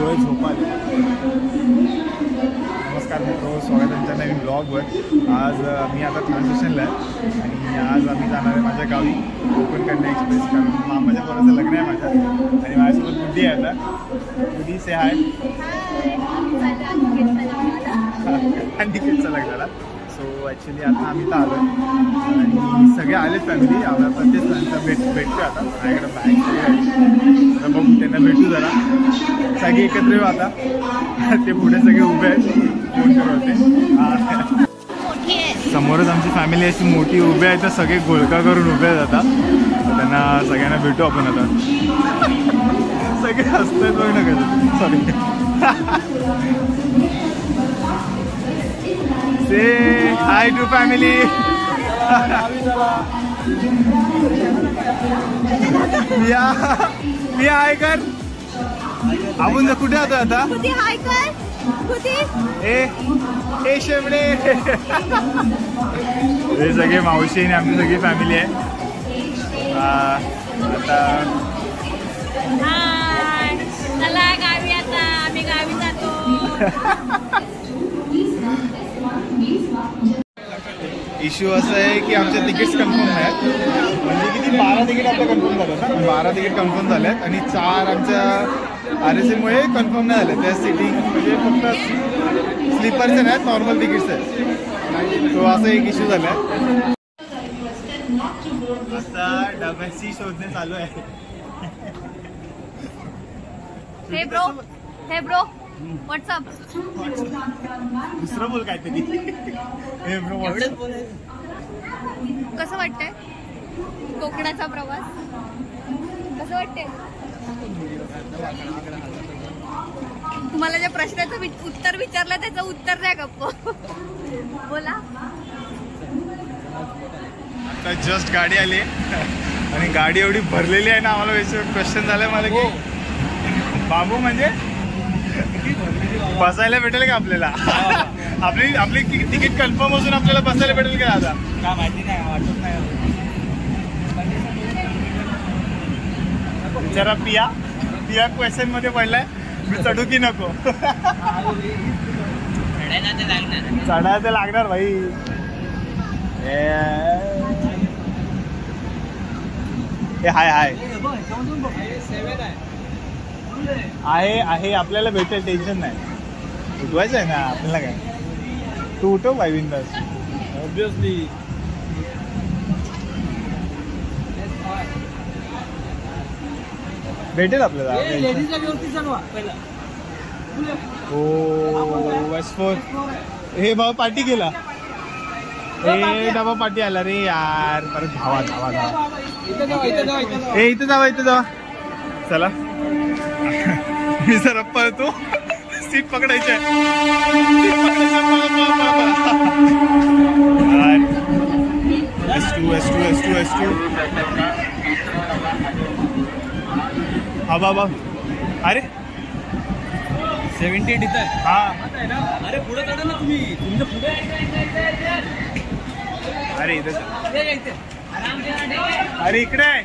डोळे झोपाले. नमस्कार मित्र, स्वागत आहे नवीन ब्लॉगवर. आज मी आता ट्रान्सलेशनला आहे आणि आज आम्ही जाणार आहे माझ्या गावी कोकण कन्या एक्सप्रेस. कारण मामाच्या पोराचं लग्न आहे माझ्या आणि माझ्यासोबत गुड्डी आहे. आता गुड्डी से हाय. अनिकेतचं लग्नाला. सो ॲक्च्युली आता आम्ही तर आलो आणि सगळे आलेच फॅमिली. आम्हाला प्रत्येक त्यांचा भेटतो आता. माझ्याकडे बॅग सगळे आहे तर बघू त्यांना भेटू जरा. सगळे एकत्र येऊ आता. ते पुढे सगळे उभे आहेत फोन करवते. समोरच आमची फॅमिली अशी मोठी उभी आहे तर सगळे गोळका करून उभे आहेत आता. त्यांना सगळ्यांना भेटू आपण आता. सगळे हसतात बघ ना कसं. Sorry. Say hi to family. मी हाय कर. आपण कुठे आहोत आता. हाय कर. ए शेवडे. हे सगळे मावशी आणि आमची सगळी फॅमिली आहे. आता चला गावी. आता आम्ही गावी जातो. इश्यू असं आहे की आमचे तिकीट्स कन्फर्म आहेत. म्हणजे किती 12 तिकीट आपलं कन्फर्म झालं ना. 12 तिकीट कन्फर्म झाले आहेत आणि 4 आमच्या RSMमुळे कन्फर्म नाही झाले. त्या सिटिंग म्हणजे फक्त स्लीपरचे नाहीत, नॉर्मल तिकीट्स आहेत. तो असा एक इश्यू झाला आहे. आता डब्याची शोधणे चालू आहे. हे ब्रो व्हॉट्सअप. दुसरं बोल काहीतरी. हे ब्रो कसं वाटतंय कोकणाचा प्रवास. कसं वाटतंय तुम्हाला ज्या प्रश्नाचं उत्तर विचारलं त्याचं उत्तर द्या गप्प. बोला. आता जस्ट गाडी आली आणि गाडी एवढी भरलेली आहे ना. आम्हाला क्वेश्चन झालं मला की बाबू म्हणजे बसायला भेटेल का आपल्याला. आपली तिकीट कन्फर्म असून आपल्याला बसायला भेटेल का आता काय माहिती नाही. वाटत नाही. विचारा पिया क्वेश्चन मध्ये पडलाय. मी चढू की नको. चढायला तर लागणार भाई. हाय आहे आपल्याला भेटेल. टेन्शन नाही. उठवायचं आहे ना आपल्याला. काय तू उठव भाई बिंदास. ऑब्विसली भेटेल आपल्याला. हो हे बाबा पार्टी केला. हे डबा पार्टी आला रे यार. परत धावा. इथं जावा. चला. मी जरा पळतो. सीट पकडायची आहे. S2 हा बाबा. अरे 70 इथं. हा अरे पुढे काढा ना तुम्ही. तुमच्या पुढे. अरे इथं. अरे इकडे आहे.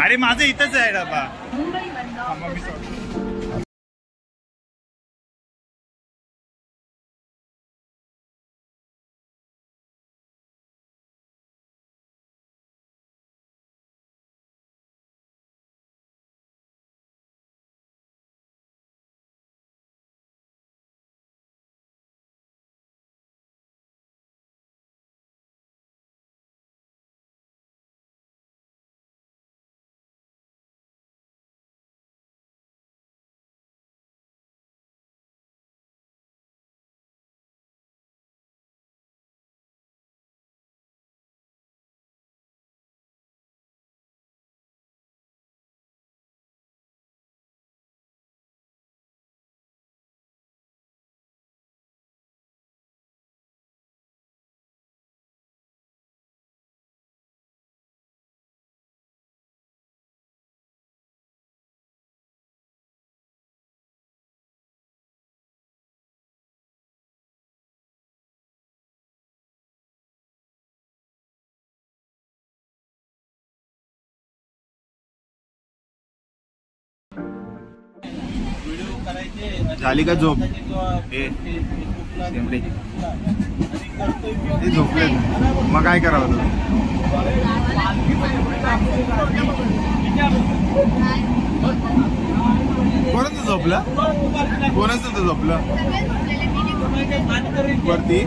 अरे माझं इथंच आहे डबा. झाली का झोप? हे झोपले मग काय करावं तुला? कोणाचं झोपलं? कोणाचं तर झोपलं वरती?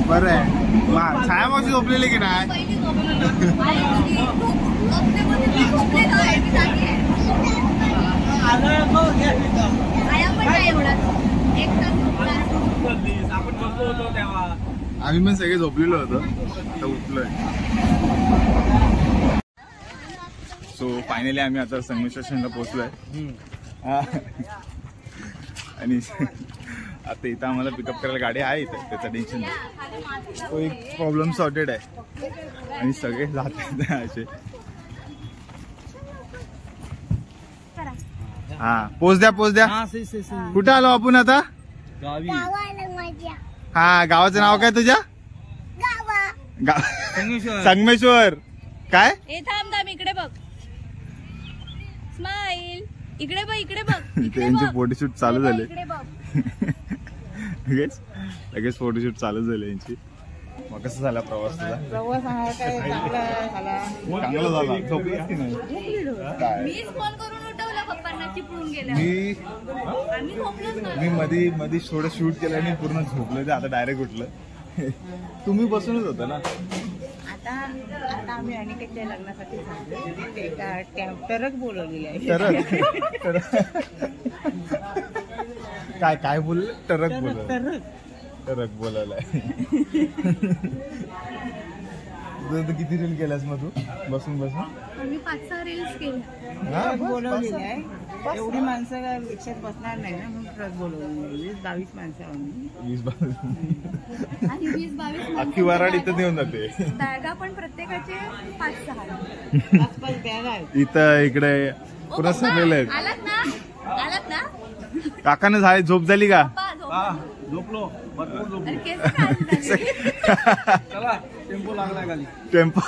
बरं आहे. छाया मावशी झोपलेली की नाही? आम्ही पण सगळे झोपलेलो होतो, आता उठलोय. सो फायनली आम्ही आता संगमेश्वर स्टेशनला पोहोचलोय. आणि आता इथं आम्हाला पिकअप करायला गाडी आहे इथं, त्याचं टेन्शन नाही. तो एक प्रॉब्लेम सॉर्टेड आहे आणि सगळे जात आहेत असे. हा पोच द्या पोच द्या. कुठे आलो आपण आता? हा गावाचं नाव काय तुझ्या? संगमेश्वर. काय? थांब थांब इकडे बघ. स्माइल. इकडे बघ इकडे बघ. त्यांचे फोटोशूट चालू झाले. इकडे बघ. लगेच फोटोशूट चालू झाले यांची. मग कसं झाला प्रवास तुझा? प्रवास चांगला झाला. झोपलीस की नाही? मीच फोन करून उठवला पप्पांना, चिपळून गेल्या. मी मध्ये थोडं शूट केलं आणि पूर्ण झोपलं, ते आता डायरेक्ट उठलं. तुम्ही बसूनच होता ना? आता आम्ही अनिकेतच्या लग्नासाठी टरक बोलवलेली आहे. काय बोलले? टरक बोलायलाय. किती रील केल्यास मग तू बसून बसून? आम्ही 5-6 रील्स केल्या. बोलवलेली आहे. एवढी माणसं रिक्षात बसणार नाही ना, म्हणून ट्रक बोलवलेली. 20-22 माणसं आम्ही. 20-22 अख्खी वराड इथं देऊन जाते. बॅगा पण प्रत्येकाचे 5-6 5-5 बॅग आहेत इथं इकडे पुन्हा सगळेलं आहेत. आलात ना? काकानं झाली झोप झाली का? झोपलो अरे केस काय चला टेम्पो लागलाय खाली. टेम्पो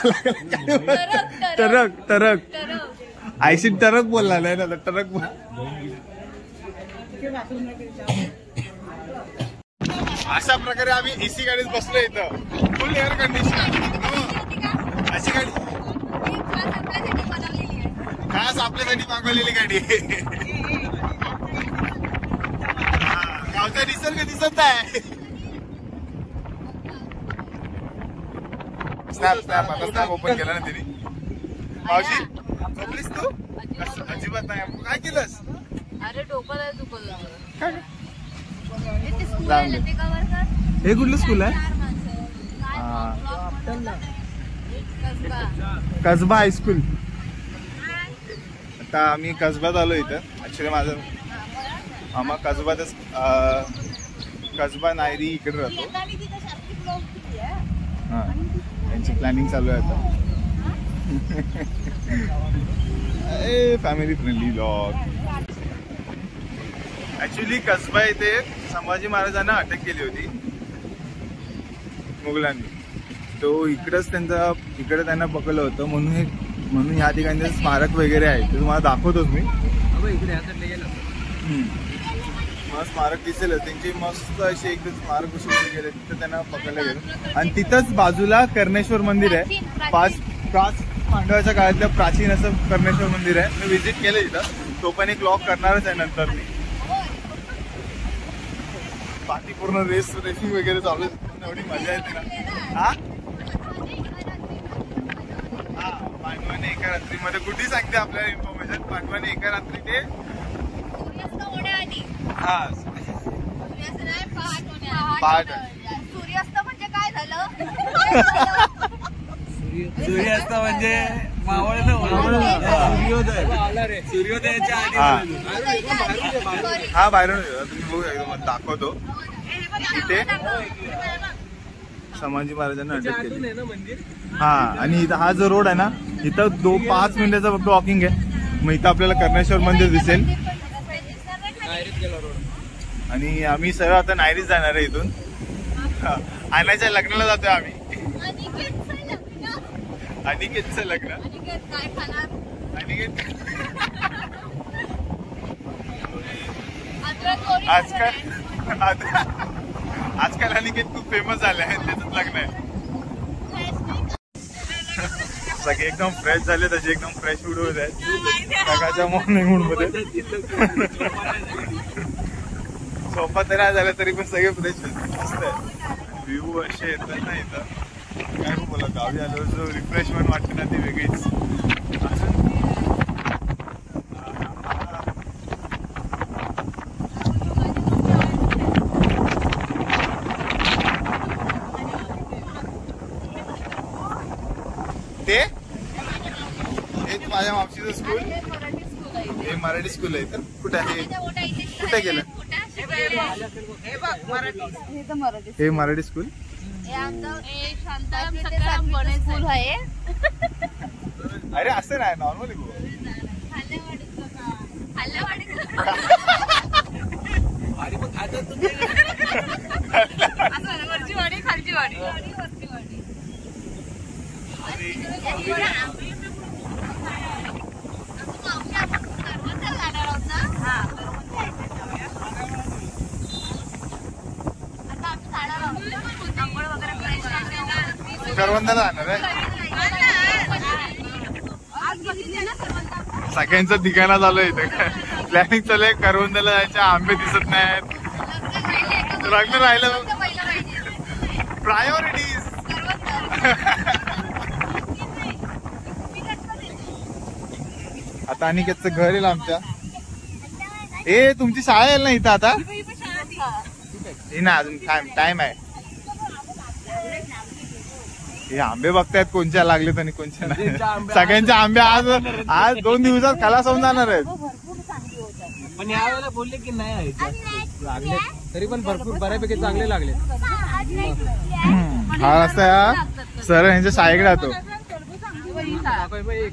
टरक आयशी टरक बोलला नाही ना, टरक बोल. अशा प्रकारे आम्ही एसी गाडीत बसलो इथं, फुल एअर कंडिशन. अशी गाडी खास आपल्यासाठी मागवलेली गाडी. गावचा निसर्ग दिसत आहे. स्नॅप आता स्नॅप ओपन केला ना तिने. मावशी झोपलीस तू? अजिबात नाही. काय केलंस? अरे डोकं दुखत हे कुठलं स्कूल आहे? कसबा हायस्कूल. आता आम्ही कसबात आलो इथं. ऍक्च्युली माझं आम्हा कसबातच, कसबा नायरी इकडे राहतो. हा यांची प्लॅनिंग चालू आहे आता. Family friendly log. Actually Kasba इथे संभाजी महाराजांना अटक केली होती मुघलांनी. तो इकडे त्यांना पकडलं होतं, म्हणून या ठिकाणी स्मारक वगैरे आहे. ते तुम्हाला दाखवतोच मी. मला स्मारक दिसेल त्यांची मस्त अशी एकदम स्मारक कशी गेले. तिथं त्यांना पकडलं गेलं. आणि तिथंच बाजूला कर्णेश्वर मंदिर आहे. पाच पांडवाच्या काळातलं प्राचीन असं कर्णेश्वर मंदिर आहे. मी व्हिजिट केलं तिथं. तो पण एक व्लॉग करणारच आहे नंतर मी. बाकी पूर्ण रेसिंग वगैरे चालू आहे. एवढी मजा येते ना. हा पांडवाने एका रात्रीमध्ये कुठे सांगते आपल्याला इन्फॉर्मेशन. पांडवाने एका रात्री ते सूर्यास्त म्हणजे काय झालं? सूर्यास्त म्हणजे सूर्योदयाच्या आधी. हा बाहेरून तुम्ही बघू एकदम दाखवतो. तिथे संभाजी महाराजांना अटक केली. हा आणि इथं हा जो रोड आहे ना, इथं 5 मिनिटाचा फक्त वॉकिंग आहे. मग इथं आपल्याला कर्णेश्वर मंदिर दिसेल. आणि आम्ही सरळ आता नायरीत जाणार आहे इथून. आण्याच्या लग्नाला जातोय आम्ही. अनिकेतचं लग्न. अनिकेत आजकाल अनिकेत खूप फेमस झाले आहे, त्याचं लग्न आहे. सगळे एकदम फ्रेश झाले, तसे एकदम फ्रेश उडवत आहेत सकाळच्या मॉर्निंग मूड मध्ये. सोफा तर नाही झाला तरी पण सगळे फ्रेश मस्त आहे. व्ह्यू असे येतात ना इथं, काय बोला गावी आल्यावर जो रिफ्रेशमेंट वाटते ना ती वेगळीच. ते माझ्या मावशीचं स्कूल, हे मराठी स्कूल आहे. तर कुठे आहे, कुठे गेलं हे मराठी स्कूल? स्कूल आहे. अरे असं नाही, नॉर्मली वरची वाडी खालची वाडी. करवंदाला जाणार आहे. सगळ्यांचं ठिकाणा चालू आहे इथं, प्लॅनिंग चालू आहे. करवंदाला जायचे, आंबे दिसत नाहीत, लग्न राहिलं. प्रायोरिटीज. आता अनिकेतचं घर येईल आमच्या. ए तुमची शाळा येईल ना इथं आता? हे ना अजून टाइम आहे. हे आंबे बघतायत कोणच्या लागलेत आणि कोणच्या नाही. सगळ्यांचे आंबे आज 2 दिवसात खलास होऊन जाणार आहेत. पण यावेळेला बोलले की नाही आहे लागले, तरी पण भरपूर बऱ्यापैकी चांगले लागले. हा रस्ता सर यांच्या शाळेकडे राहतो.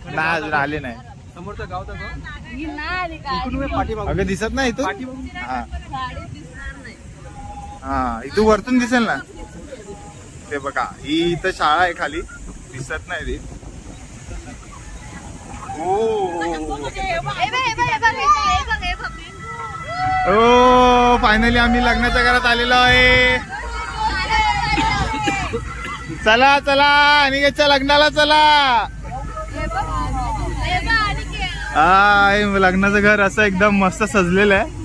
नाही अजून आले नाही. समोरचं गाव तर अगं दिसत नाही इथून. हा इथून वरतून दिसेल ना ते. बघा ही इथं शाळा आहे, खाली दिसत नाही ती. ओ फायनली आम्ही लग्नाच्या घरात आलेलो आहे. चला चला अनिकेतच्या लग्नाला चला. हा लग्नाचं घर असं एकदम मस्त सजलेलं आहे.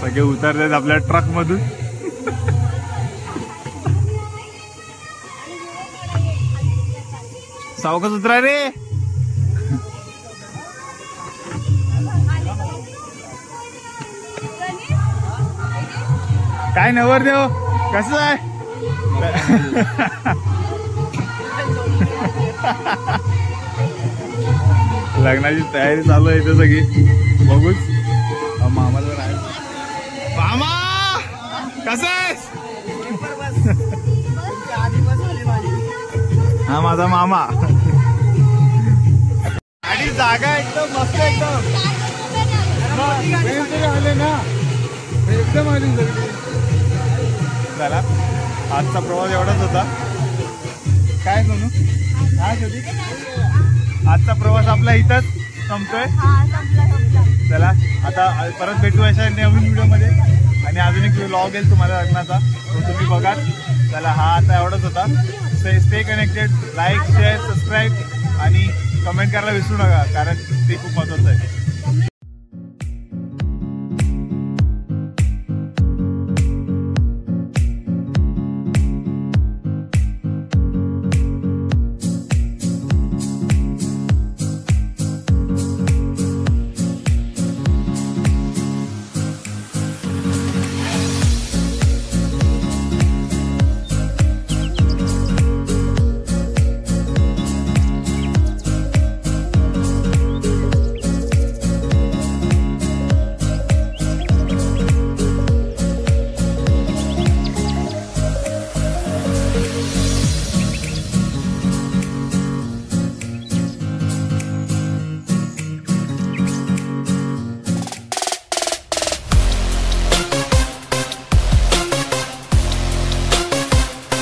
सगळे उतरतात आपल्या ट्रक मधून. सावकाश उतरा रे. काय नवरदेव कसं आहे? लग्नाची तयारी चालू आहे इथे सगळी. बघूच मामाला राहील. मामा कसं आहेस? हा माझा मामा. आणि जागा एकदम मस्त, एकदम आले ना एकदम आली. झाला आजचा प्रवास एवढाच होता. काय म्हणू आजचा प्रवास आपला इथंच संपतोय. चला आता परत भेटू अशा नवीन व्हिडिओ मध्ये. आणि अजून एक व्लॉग येईल तुम्हाला लग्नाचा, तो तुम्ही बघा. चला हा आता एवढाच होता. Stay connected. Like share subscribe आणि कमेंट करायला विसरू नका, कारण ते खूप महत्वाचं आहे.